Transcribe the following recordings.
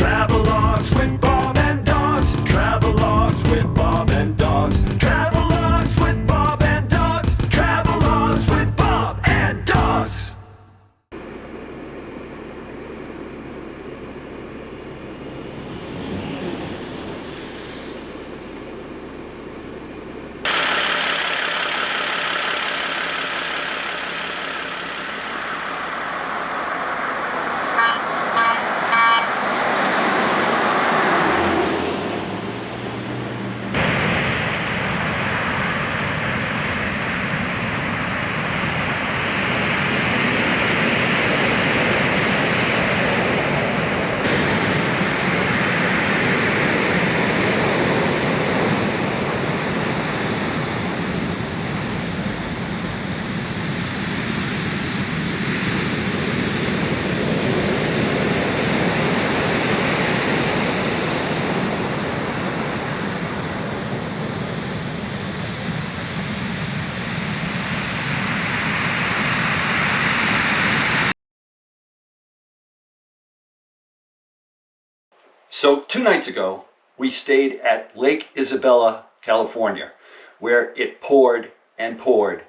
Travelogues with Bob and Dogs. Travelogues with Bob and Dogs. Travelogues with Bob and Dogs. Travelogues with Bob and Dogs. So 2 nights ago, we stayed at Lake Isabella, California, where it poured and poured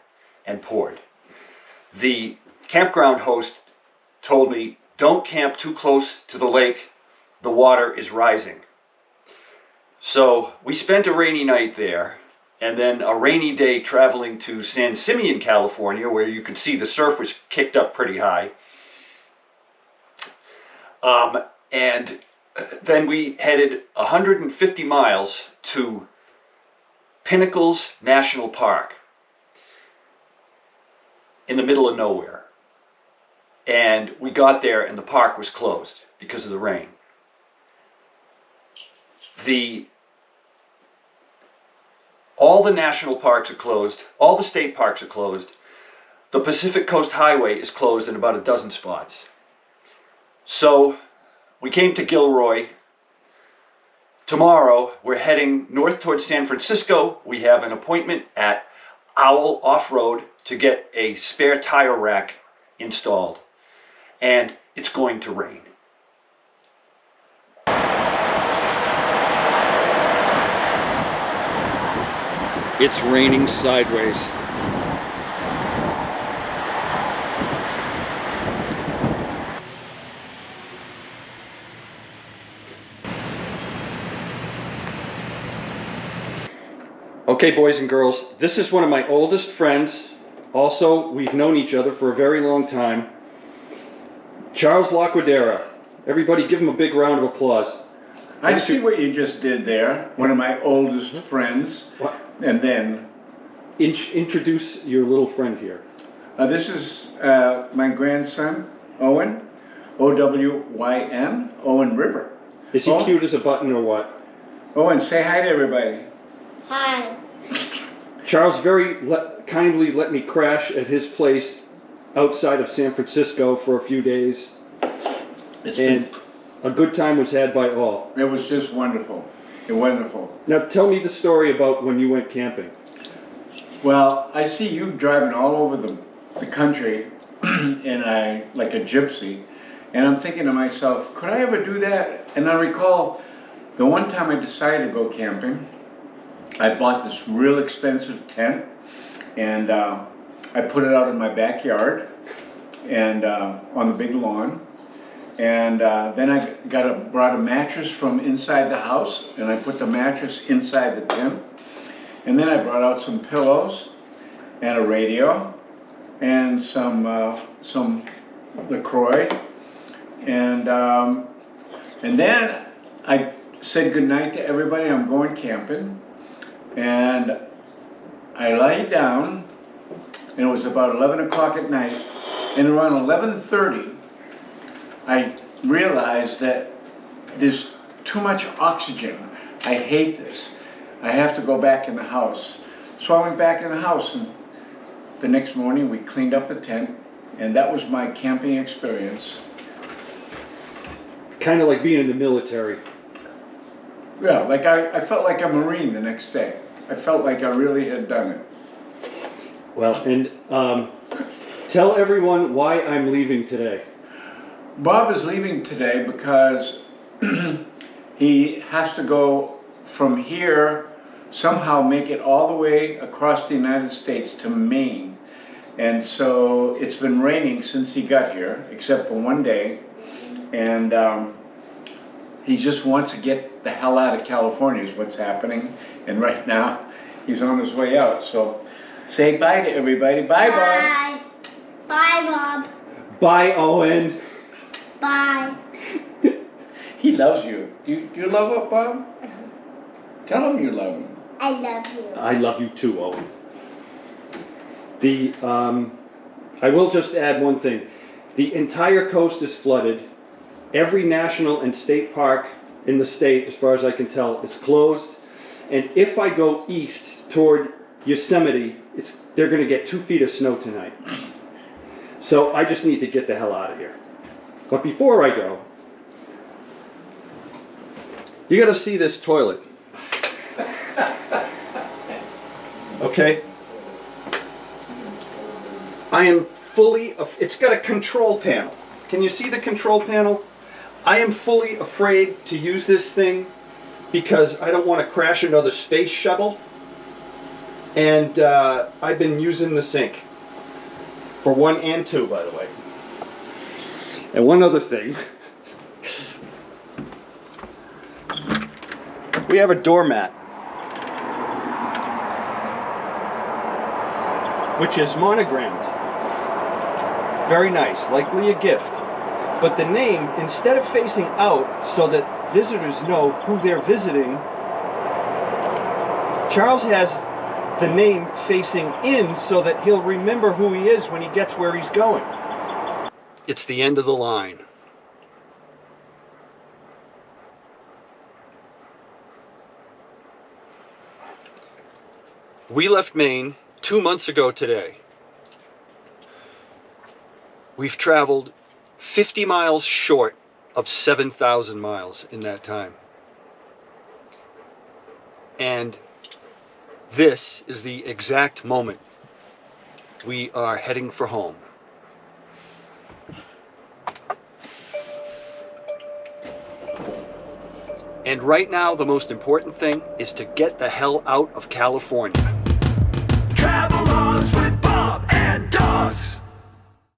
and poured. The campground host told me, don't camp too close to the lake, the water is rising. So we spent a rainy night there, and then a rainy day traveling to San Simeon, California, where you could see the surf was kicked up pretty high. And then we headed 150 miles to Pinnacles National Park in the middle of nowhere. And we got there and the park was closed because of the rain. All the national parks are closed, all the state parks are closed. The Pacific Coast Highway is closed in about a dozen spots. So we came to Gilroy. Tomorrow, we're heading north towards San Francisco. We have an appointment at Owl Off-Road to get a spare tire rack installed. And it's going to rain. It's raining sideways. Okay, boys and girls, this is one of my oldest friends. Also, we've known each other for a very long time. Charles Laquadera. Everybody give him a big round of applause. I see what you just did there. One of my oldest friends. What? And then... Introduce your little friend here. This is my grandson, Owen. O-W-Y-N, Owen River. Is he cute as a button or what? Owen, say hi to everybody. Hi. Charles very kindly let me crash at his place outside of San Francisco for a few days. And a good time was had by all. It was just wonderful. Wonderful. Now tell me the story about when you went camping. Well, I see you driving all over the country like a gypsy. And I'm thinking to myself, could I ever do that? And I recall the one time I decided to go camping, I bought this real expensive tent and I put it out in my backyard and on the big lawn. And then I brought a mattress from inside the house and I put the mattress inside the tent. And then I brought out some pillows and a radio and some LaCroix. And then I said goodnight to everybody. I'm going camping. And I lay down, and it was about 11 o'clock at night, and around 11:30, I realized that there's too much oxygen. I hate this. I have to go back in the house. So I went back in the house, and the next morning we cleaned up the tent, and that was my camping experience. Kind of like being in the military. Yeah, like I felt like a Marine the next day. I felt like I really had done it. Well, and tell everyone why I'm leaving today. Bob is leaving today because he has to go from here, somehow make it all the way across the United States to Maine. And so it's been raining since he got here, except for one day. And he just wants to get the hell out of California is what's happening. And right now, he's on his way out. So say bye to everybody. Bye, Bob. Bye. Bye, Bob. Bye, Owen. Bye. He loves you. Do you love him, Bob? Tell him you love him. I love you. I love you too, Owen. I will just add one thing. The entire coast is flooded. Every national and state park in the state, as far as I can tell, is closed. And if I go east toward Yosemite, they're going to get 2 feet of snow tonight. So I just need to get the hell out of here. But before I go, you got to see this toilet. Okay? I am fully, it's got a control panel. Can you see the control panel? I am fully afraid to use this thing because I don't want to crash another space shuttle. And I've been using the sink for 1 and 2, by the way. And one other thing. We have a doormat, which is monogrammed. Very nice, likely a gift. But the name, instead of facing out so that visitors know who they're visiting, Charles has the name facing in so that he'll remember who he is when he gets where he's going. It's the end of the line. We left Maine 2 months ago today. We've traveled 50 miles short of 7,000 miles in that time. And this is the exact moment we are heading for home. And right now, the most important thing is to get the hell out of California. Travelogues with Bob and Dogs.